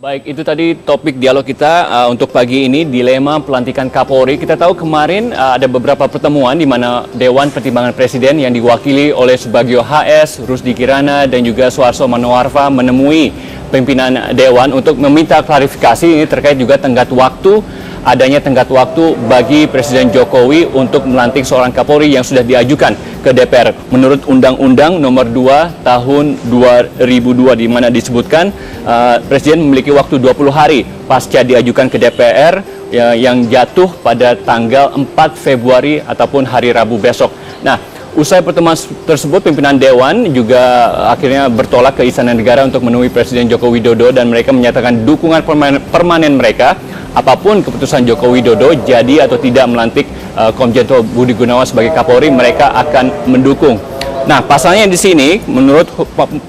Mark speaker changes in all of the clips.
Speaker 1: Baik, itu tadi topik dialog kita untuk pagi ini, dilema pelantikan Kapolri. Kita tahu kemarin ada beberapa pertemuan di mana Dewan Pertimbangan Presiden yang diwakili oleh Subagio HS, Rusdi Kirana, dan juga Suharso Manoarfa menemui pimpinan Dewan untuk meminta klarifikasi ini terkait juga adanya tenggat waktu bagi Presiden Jokowi untuk melantik seorang Kapolri yang sudah diajukan ke DPR. Menurut Undang-Undang Nomor 2 Tahun 2002 di mana disebutkan Presiden memiliki waktu 20 hari pasca diajukan ke DPR yang jatuh pada tanggal 4 Februari ataupun hari Rabu besok. Nah, usai pertemuan tersebut, pimpinan Dewan juga akhirnya bertolak ke Istana Negara untuk menemui Presiden Joko Widodo dan mereka menyatakan dukungan permanen mereka apapun keputusan Joko Widodo jadi atau tidak melantik Komjen Pol Budi Gunawan sebagai Kapolri, mereka akan mendukung. Nah, pasalnya di sini, menurut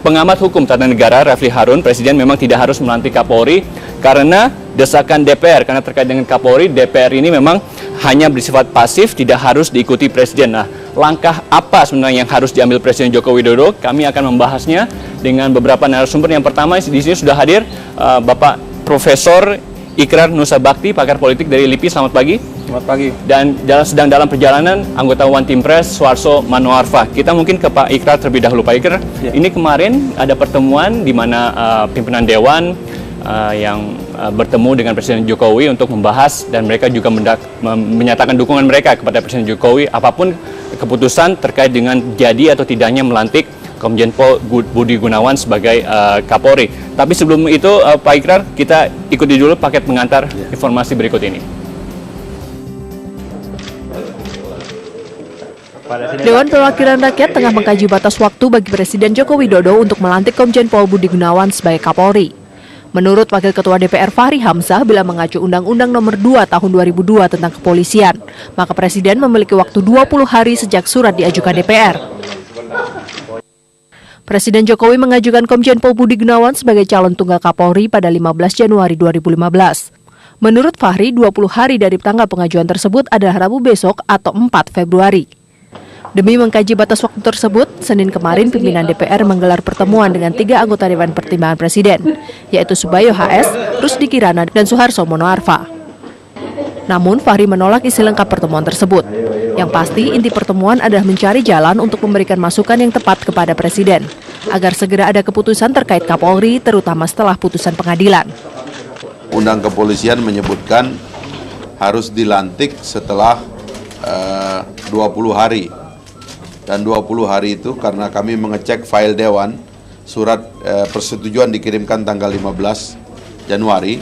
Speaker 1: pengamat hukum tata negara Refli Harun, Presiden memang tidak harus melantik Kapolri karena desakan DPR. Karena terkait dengan Kapolri, DPR ini memang hanya bersifat pasif, tidak harus diikuti Presiden. Nah, langkah apa sebenarnya yang harus diambil Presiden Joko Widodo? Kami akan membahasnya dengan beberapa narasumber. Yang pertama, di sini sudah hadir Bapak Profesor Ikrar Nusa Bakti, pakar politik dari LIPI. Selamat pagi.
Speaker 2: Selamat pagi.
Speaker 1: Dan sedang dalam perjalanan anggota One Team Press Suharso Manoarfa. Kita mungkin ke Pak Ikrar terlebih dahulu. Pak Ikrar, ini kemarin ada pertemuan di mana pimpinan Dewan yang bertemu dengan Presiden Jokowi untuk membahas, dan mereka juga menyatakan dukungan mereka kepada Presiden Jokowi apapun keputusan terkait dengan jadi atau tidaknya melantik Komjen Pol Budi Gunawan sebagai Kapolri. Tapi sebelum itu, Pak Ikrar, kita ikuti dulu paket pengantar informasi berikut ini.
Speaker 3: Dewan Perwakilan Rakyat tengah mengkaji batas waktu bagi Presiden Joko Widodo untuk melantik Komjen Pol Budi Gunawan sebagai Kapolri. Menurut Wakil Ketua DPR Fahri Hamzah, bila mengacu Undang-Undang Nomor 2 Tahun 2002 tentang kepolisian, maka Presiden memiliki waktu 20 hari sejak surat diajukan DPR. Presiden Jokowi mengajukan Komjen Pol Budi Gunawan sebagai calon tunggal Kapolri pada 15 Januari 2015. Menurut Fahri, 20 hari dari tanggal pengajuan tersebut adalah Rabu besok atau 4 Februari. Demi mengkaji batas waktu tersebut, Senin kemarin pimpinan DPR menggelar pertemuan dengan 3 anggota Dewan Pertimbangan Presiden, yaitu Subagio HS, Rusdi Kirana, dan Suharso Manoarfa. Namun, Fahri menolak isi lengkap pertemuan tersebut. Yang pasti, inti pertemuan adalah mencari jalan untuk memberikan masukan yang tepat kepada Presiden, agar segera ada keputusan terkait Kapolri, terutama setelah putusan pengadilan.
Speaker 4: Undang Kepolisian menyebutkan harus dilantik setelah 20 hari. Dan 20 hari itu karena kami mengecek file Dewan, surat persetujuan dikirimkan tanggal 15 Januari,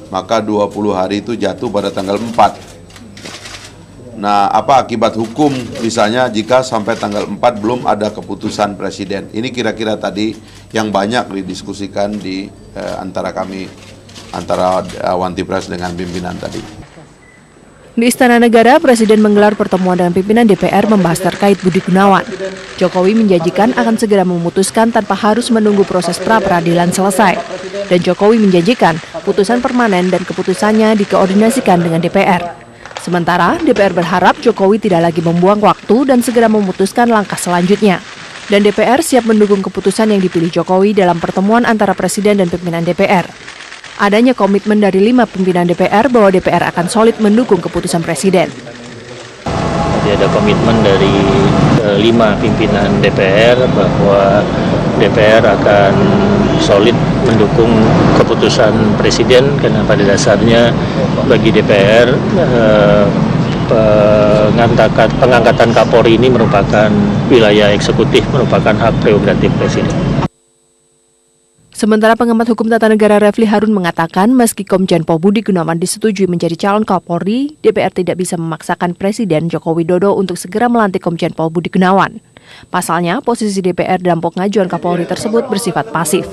Speaker 4: maka 20 hari itu jatuh pada tanggal 4. Nah, apa akibat hukum misalnya jika sampai tanggal 4 belum ada keputusan Presiden? Ini kira-kira tadi yang banyak didiskusikan di antara One Team Press dengan pimpinan tadi.
Speaker 3: Di Istana Negara, Presiden menggelar pertemuan dengan pimpinan DPR membahas terkait Budi Gunawan. Jokowi menjanjikan akan segera memutuskan tanpa harus menunggu proses pra-peradilan selesai. Dan Jokowi menjanjikan putusan permanen dan keputusannya dikoordinasikan dengan DPR. Sementara, DPR berharap Jokowi tidak lagi membuang waktu dan segera memutuskan langkah selanjutnya. Dan DPR siap mendukung keputusan yang dipilih Jokowi dalam pertemuan antara Presiden dan pimpinan DPR. Adanya komitmen dari 5 pimpinan DPR bahwa DPR akan solid mendukung keputusan Presiden.
Speaker 5: Jadi ada komitmen dari 5 pimpinan DPR bahwa DPR akan solid mendukung keputusan Presiden karena pada dasarnya bagi DPR pengangkatan Kapolri ini merupakan wilayah eksekutif, merupakan hak prerogatif Presiden.
Speaker 3: Sementara pengamat hukum tata negara Refli Harun mengatakan meski Komjen Pol Budi Gunawan disetujui menjadi calon Kapolri, DPR tidak bisa memaksakan Presiden Joko Widodo untuk segera melantik Komjen Pol Budi Gunawan. Pasalnya, posisi DPR dalam pengajuan Kapolri tersebut bersifat pasif.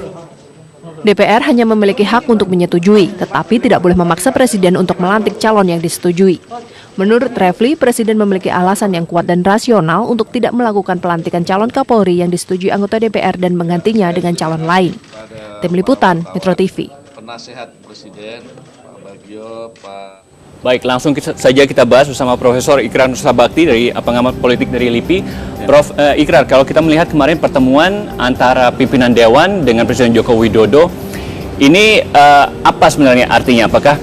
Speaker 3: DPR hanya memiliki hak untuk menyetujui, tetapi tidak boleh memaksa Presiden untuk melantik calon yang disetujui. Menurut Refli, Presiden memiliki alasan yang kuat dan rasional untuk tidak melakukan pelantikan calon Kapolri yang disetujui anggota DPR dan menggantinya dengan calon lain. Tim Liputan, Metro TV.
Speaker 2: Penasehat Presiden, Pak Bagio, Pak...
Speaker 1: Baik, langsung saja kita bahas bersama Profesor Ikrar Nusa Bakti dari pengamat politik dari LIPI. Prof. Ikrar, kalau kita melihat kemarin pertemuan antara pimpinan Dewan dengan Presiden Joko Widodo, Ini apa sebenarnya artinya? Apakah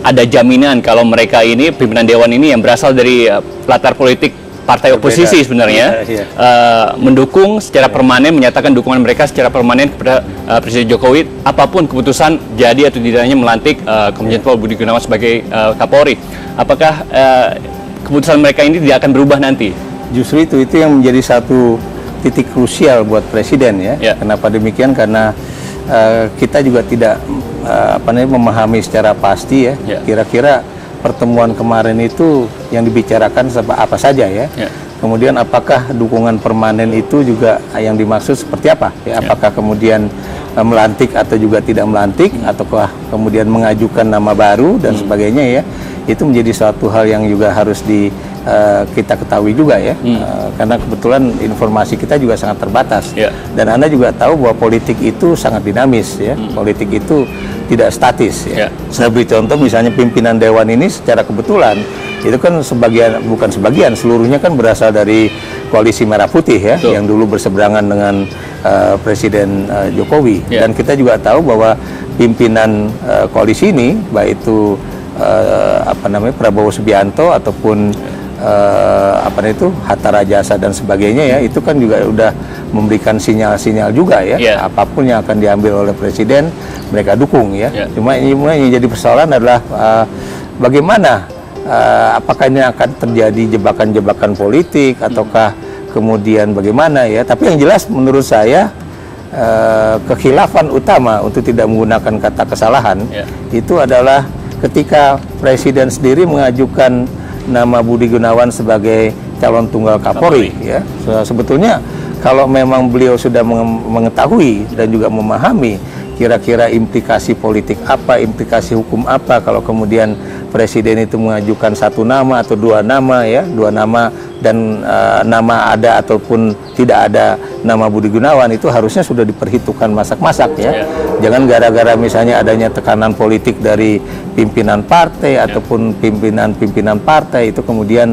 Speaker 1: ada jaminan kalau mereka ini, pimpinan Dewan ini yang berasal dari latar politik partai oposisi sebenarnya, mendukung secara permanen, menyatakan dukungan mereka secara permanen kepada Presiden Jokowi, apapun keputusan jadi atau tidaknya melantik Komjen Pol Budi Gunawan sebagai Kapolri. Apakah keputusan mereka ini tidak akan berubah nanti?
Speaker 6: Justru itu yang menjadi satu titik krusial buat Presiden ya. Kenapa demikian? Karena kita juga tidak memahami secara pasti ya. Kira-kira pertemuan kemarin itu yang dibicarakan apa saja ya. Kemudian apakah dukungan permanen itu juga yang dimaksud seperti apa? Ya, apakah kemudian melantik atau juga tidak melantik, ataukah kemudian mengajukan nama baru dan sebagainya ya. Itu menjadi suatu hal yang juga harus kita ketahui juga ya. Karena kebetulan informasi kita juga sangat terbatas. Dan Anda juga tahu bahwa politik itu sangat dinamis ya. Politik itu tidak statis ya. Saya beri contoh misalnya pimpinan Dewan ini secara kebetulan itu kan bukan sebagian, seluruhnya kan berasal dari koalisi Merah Putih ya, yang dulu berseberangan dengan Presiden Jokowi. Dan kita juga tahu bahwa pimpinan koalisi ini, baik itu Prabowo Subianto ataupun Hatta Rajasa dan sebagainya ya, itu kan juga udah memberikan sinyal-sinyal juga ya, apapun yang akan diambil oleh Presiden mereka dukung ya. Cuma ini yang jadi persoalan adalah bagaimana, apakah ini akan terjadi jebakan-jebakan politik ataukah kemudian bagaimana ya. Tapi yang jelas menurut saya kekhilafan utama untuk tidak menggunakan kata kesalahan itu adalah ketika Presiden sendiri mengajukan nama Budi Gunawan sebagai calon tunggal Kapolri ya. Sebetulnya kalau memang beliau sudah mengetahui dan juga memahami kira-kira implikasi politik apa, implikasi hukum apa kalau kemudian Presiden itu mengajukan satu nama atau dua nama ya, dan nama ada ataupun tidak ada nama Budi Gunawan, itu harusnya sudah diperhitungkan masak-masak ya. Jangan gara-gara misalnya adanya tekanan politik dari pimpinan partai ataupun pimpinan partai itu kemudian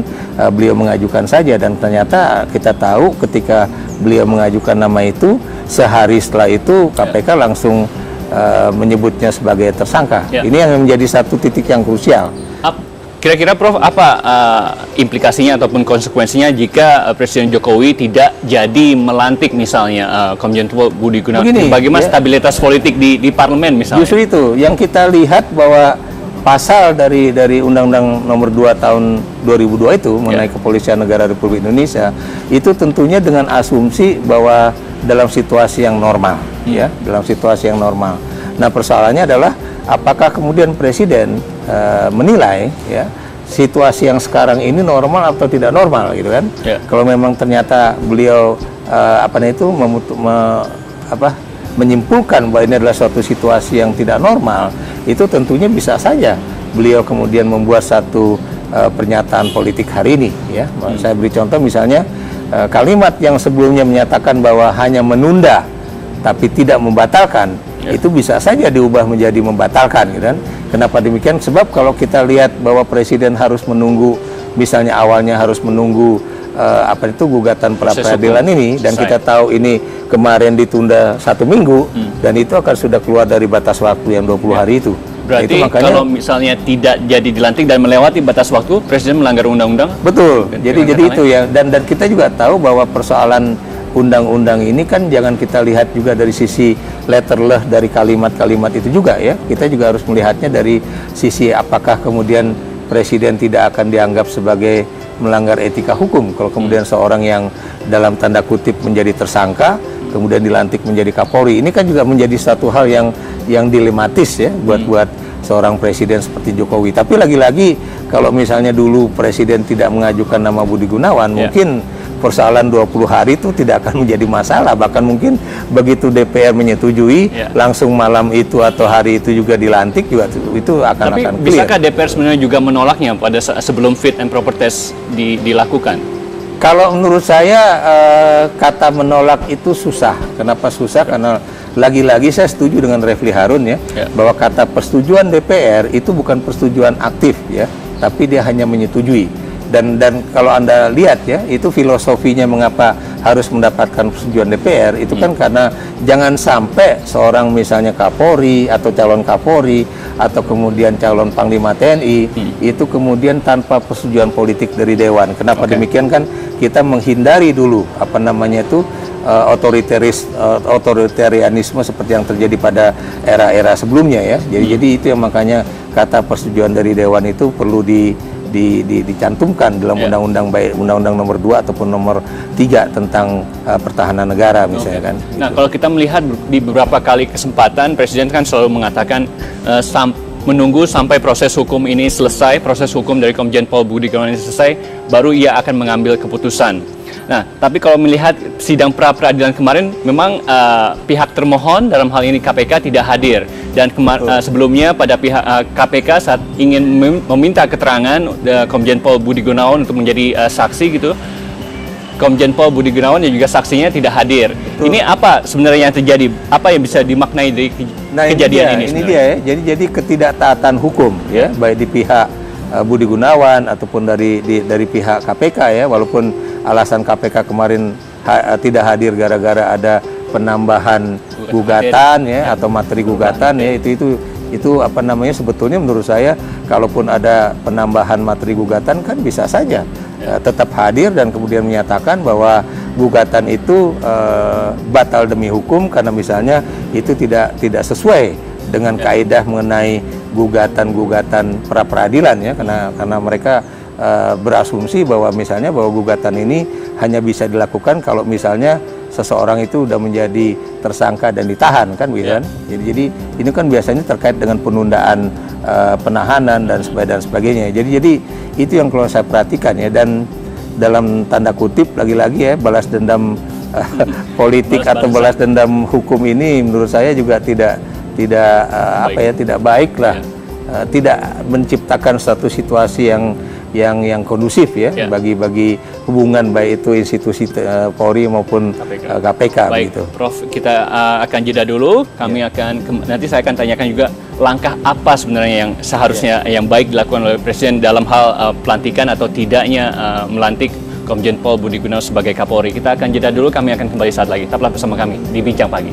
Speaker 6: beliau mengajukan saja, dan ternyata kita tahu ketika beliau mengajukan nama itu sehari setelah itu KPK langsung menyebutnya sebagai tersangka. Ini yang menjadi satu titik yang krusial.
Speaker 1: Kira-kira Prof, apa implikasinya ataupun konsekuensinya jika Presiden Jokowi tidak jadi melantik misalnya Komjen Pol Budi Gunawan? Bagaimana stabilitas politik di parlemen misalnya?
Speaker 6: Justru itu yang kita lihat bahwa pasal dari Undang-Undang Nomor 2 Tahun 2002 itu mengenai Kepolisian Negara Republik Indonesia itu tentunya dengan asumsi bahwa dalam situasi yang normal ya, dalam situasi yang normal. Nah, persoalannya adalah apakah kemudian Presiden menilai ya situasi yang sekarang ini normal atau tidak normal gitu kan? Kalau memang ternyata beliau menyimpulkan bahwa ini adalah suatu situasi yang tidak normal, itu tentunya bisa saja beliau kemudian membuat satu pernyataan politik hari ini ya. Saya beri contoh misalnya kalimat yang sebelumnya menyatakan bahwa hanya menunda tapi tidak membatalkan, itu bisa saja diubah menjadi membatalkan gitu kan. Kenapa demikian? Sebab kalau kita lihat bahwa Presiden harus menunggu, misalnya awalnya harus menunggu gugatan pra-peradilan ini, dan kita tahu ini kemarin ditunda 1 minggu, dan itu akan sudah keluar dari batas waktu yang 20 hari itu.
Speaker 1: Berarti itu makanya, kalau misalnya tidak jadi dilantik dan melewati batas waktu, Presiden melanggar undang-undang?
Speaker 6: Betul. Jadi itu ya. Dan kita juga tahu bahwa persoalan undang-undang ini kan jangan kita lihat juga dari sisi letterleh dari kalimat-kalimat itu juga ya. Kita juga harus melihatnya dari sisi apakah kemudian Presiden tidak akan dianggap sebagai melanggar etika hukum kalau kemudian seorang yang dalam tanda kutip menjadi tersangka kemudian dilantik menjadi Kapolri. Ini kan juga menjadi satu hal yang dilematis ya buat seorang presiden seperti Jokowi. Tapi lagi-lagi kalau misalnya dulu Presiden tidak mengajukan nama Budi Gunawan, mungkin persoalan 20 hari itu tidak akan menjadi masalah. Bahkan mungkin begitu DPR menyetujui, langsung malam itu atau hari itu juga dilantik juga itu akan clear.
Speaker 1: Tapi bisakah DPR sebenarnya juga menolaknya pada sebelum fit and proper test dilakukan?
Speaker 6: Kalau menurut saya kata menolak itu susah. Kenapa susah? Karena lagi-lagi saya setuju dengan Refli Harun ya, bahwa kata persetujuan DPR itu bukan persetujuan aktif ya, tapi dia hanya menyetujui. Dan kalau Anda lihat ya, itu filosofinya mengapa harus mendapatkan persetujuan DPR itu kan karena jangan sampai seorang misalnya Kapolri atau calon Kapolri atau kemudian calon Panglima TNI itu kemudian tanpa persetujuan politik dari Dewan. Kenapa demikian kan kita menghindari dulu apa namanya itu otoritarianisme seperti yang terjadi pada era-era sebelumnya ya. Jadi itu yang makanya kata persetujuan dari Dewan itu perlu dicantumkan dalam undang-undang baik undang-undang nomor 2 ataupun nomor 3 tentang pertahanan negara misalnya kan.
Speaker 1: Nah, kalau kita melihat di beberapa kali kesempatan Presiden kan selalu mengatakan menunggu sampai proses hukum ini selesai, proses hukum dari Komjen Pol Budi Gunawan ini selesai, baru ia akan mengambil keputusan. Nah, tapi kalau melihat sidang pra-peradilan kemarin, memang pihak termohon dalam hal ini KPK tidak hadir. Dan sebelumnya pada pihak KPK saat ingin meminta keterangan Komjen Pol Budi Gunawan untuk menjadi saksi gitu, Komjen Pol Budi Gunawan dan juga saksinya tidak hadir. Ini apa sebenarnya yang terjadi? Apa yang bisa dimaknai dari kejadian ini?
Speaker 6: Ini dia ya. Jadi ketidaktaatan hukum ya, baik di pihak Budi Gunawan ataupun dari pihak KPK ya, walaupun alasan KPK kemarin tidak hadir gara-gara ada penambahan gugatan ya atau materi gugatan ya, itu apa namanya sebetulnya menurut saya kalaupun ada penambahan materi gugatan kan bisa saja tetap hadir dan kemudian menyatakan bahwa gugatan itu batal demi hukum karena misalnya itu tidak sesuai dengan kaidah mengenai gugatan-gugatan pra-peradilan ya, karena mereka berasumsi bahwa misalnya bahwa gugatan ini hanya bisa dilakukan kalau misalnya seseorang itu sudah menjadi tersangka dan ditahan kan gitu kan. Jadi ini kan biasanya terkait dengan penundaan penahanan dan sebagainya. Jadi itu yang kalau saya perhatikan ya, dan dalam tanda kutip lagi-lagi ya balas dendam politik atau balas dendam hukum ini menurut saya juga tidak baik lah. Tidak menciptakan satu situasi yang kondusif ya bagi hubungan baik itu institusi Polri maupun KPK.
Speaker 1: Baik,
Speaker 6: begitu.
Speaker 1: Prof, kita akan jeda dulu. Kami nanti saya akan tanyakan juga langkah apa sebenarnya yang seharusnya yang baik dilakukan oleh Presiden dalam hal pelantikan atau tidaknya melantik Komjen Pol Budi Gunawan sebagai Kapolri. Kita akan jeda dulu. Kami akan kembali saat lagi. Tetaplah bersama kami di Bincang Pagi.